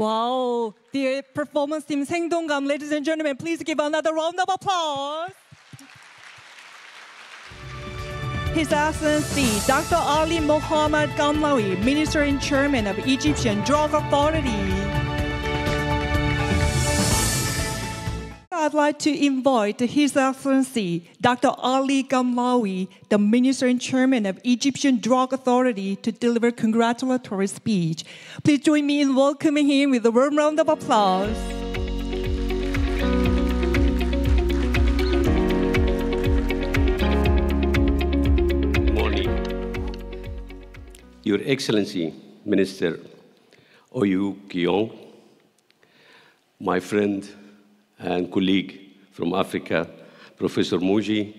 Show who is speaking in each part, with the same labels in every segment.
Speaker 1: Wow, the performance team 생동감, ladies and gentlemen, please give another round of applause. His Excellency Dr. Ali Mohammed Gamlawi, Minister and Chairman of Egyptian Drug Authority. I'd like to invite His Excellency Dr. Ali Gamlawi, the Minister and Chairman of Egyptian Drug Authority, to deliver congratulatory speech. Please join me in welcoming him with a warm round of applause.
Speaker 2: Good morning. Your Excellency, Minister Oyu Kyong, my friend and colleague from Africa, Professor Muji,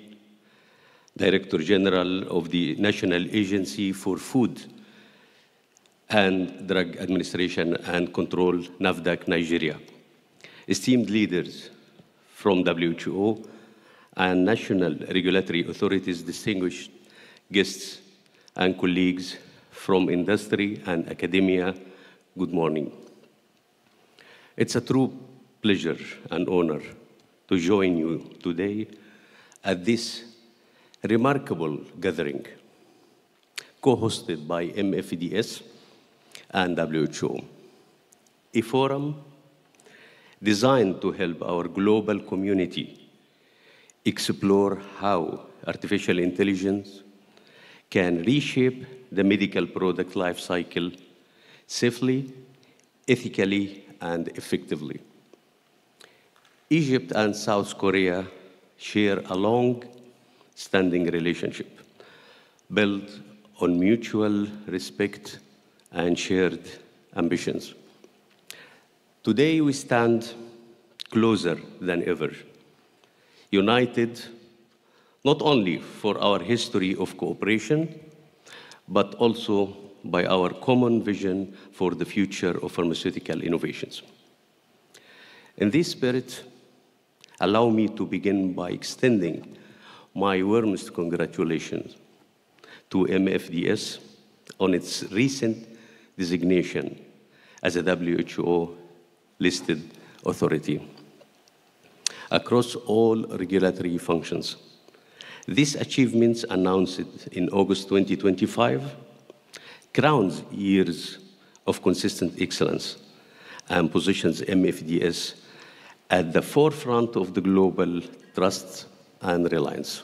Speaker 2: Director General of the National Agency for Food and Drug Administration and Control, NAFDAC, Nigeria, esteemed leaders from WHO and national regulatory authorities, distinguished guests and colleagues from industry and academia, good morning. It's a true pleasure and honor to join you today at this remarkable gathering, co-hosted by MFDS and WHO, a forum designed to help our global community explore how artificial intelligence can reshape the medical product life cycle safely, ethically, and effectively. Egypt and South Korea share a long-standing relationship built on mutual respect and shared ambitions. Today, we stand closer than ever, united not only for our history of cooperation, but also by our common vision for the future of pharmaceutical innovations. In this spirit, allow me to begin by extending my warmest congratulations to MFDS on its recent designation as a WHO-listed authority across all regulatory functions. These achievements, announced in August 2025, crowns years of consistent excellence and positions MFDS at the forefront of the global trust and reliance.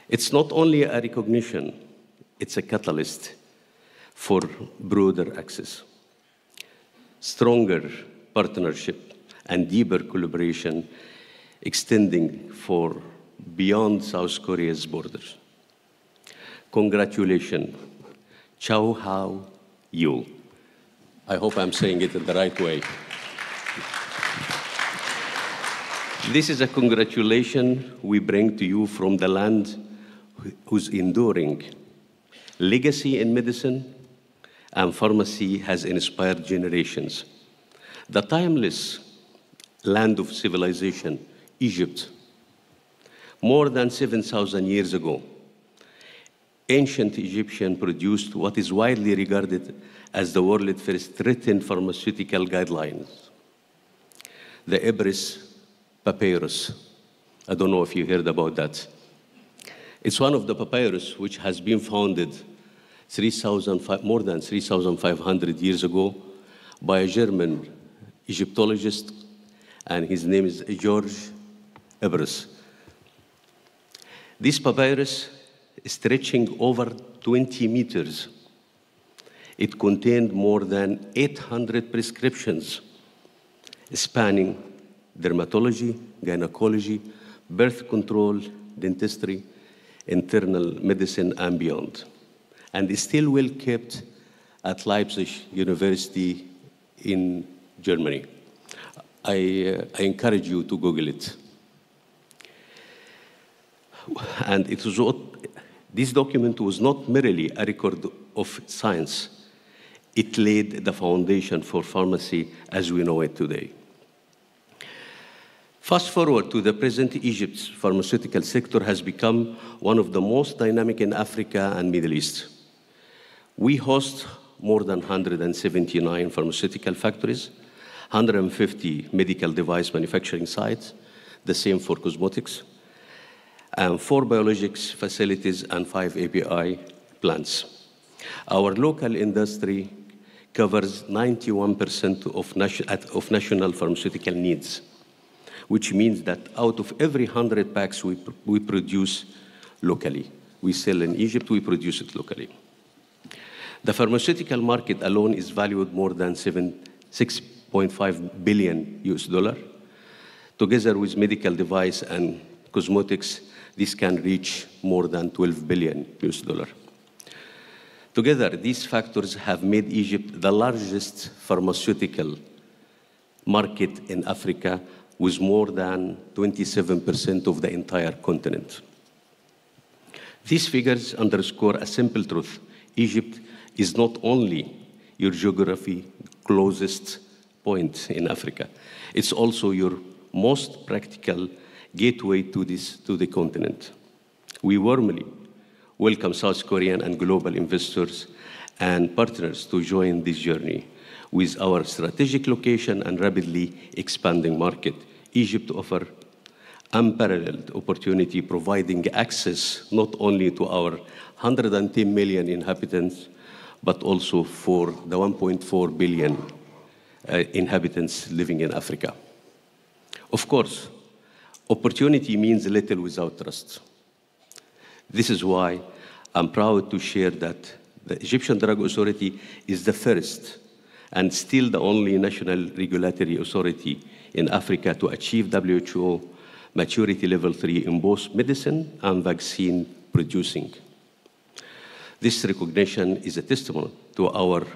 Speaker 2: It's not only a recognition, it's a catalyst for broader access, stronger partnership, and deeper collaboration extending for beyond South Korea's borders. Congratulations, Chow Hao Yu. I hope I'm saying it in the right way. This is a congratulation we bring to you from the land whose enduring legacy in medicine and pharmacy has inspired generations. The timeless land of civilization, Egypt, more than 7,000 years ago, ancient Egyptians produced what is widely regarded as the world's first written pharmaceutical guidelines, the Ebris papyrus. I don't know if you heard about that. It's one of the papyrus which has been founded more than 3,500 years ago by a German Egyptologist, and his name is George Ebers. This papyrus, stretching over 20 meters, it contained more than 800 prescriptions spanning dermatology, gynecology, birth control, dentistry, internal medicine, and beyond. And is still well kept at Leipzig University in Germany. I encourage you to Google it. And this document was not merely a record of science. It laid the foundation for pharmacy as we know it today. Fast forward to the present, Egypt's pharmaceutical sector has become one of the most dynamic in Africa and Middle East. We host more than 179 pharmaceutical factories, 150 medical device manufacturing sites, the same for cosmetics, and 4 biologics facilities and 5 API plants. Our local industry covers 91% of national pharmaceutical needs, which means that out of every 100 packs we produce locally. We sell in Egypt, we produce it locally. The pharmaceutical market alone is valued more than $6.5 billion US. Together with medical device and cosmetics, this can reach more than $12 billion US. Together, these factors have made Egypt the largest pharmaceutical market in Africa, with more than 27% of the entire continent. These figures underscore a simple truth. Egypt is not only your geography closest point in Africa, it's also your most practical gateway to the continent. We warmly welcome South Korean and global investors and partners to join this journey. With our strategic location and rapidly expanding market, Egypt offers unparalleled opportunity, providing access not only to our 110 million inhabitants, but also for the 1.4 billion inhabitants living in Africa. Of course, opportunity means little without trust. This is why I'm proud to share that the Egyptian Drug Authority is the first and still the only national regulatory authority in Africa to achieve WHO maturity level 3 in both medicine and vaccine producing. This recognition is a testament to our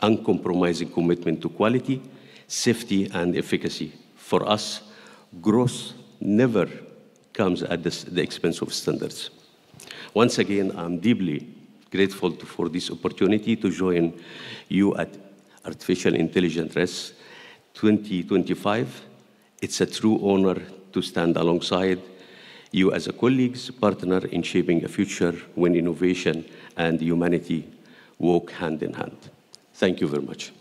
Speaker 2: uncompromising commitment to quality, safety, and efficacy. For us, growth never comes at the expense of standards. Once again, I'm deeply grateful for this opportunity to join you at Artificial Intelligence Race 2025. It's a true honor to stand alongside you as a colleagues, partner in shaping a future when innovation and humanity walk hand in hand. Thank you very much.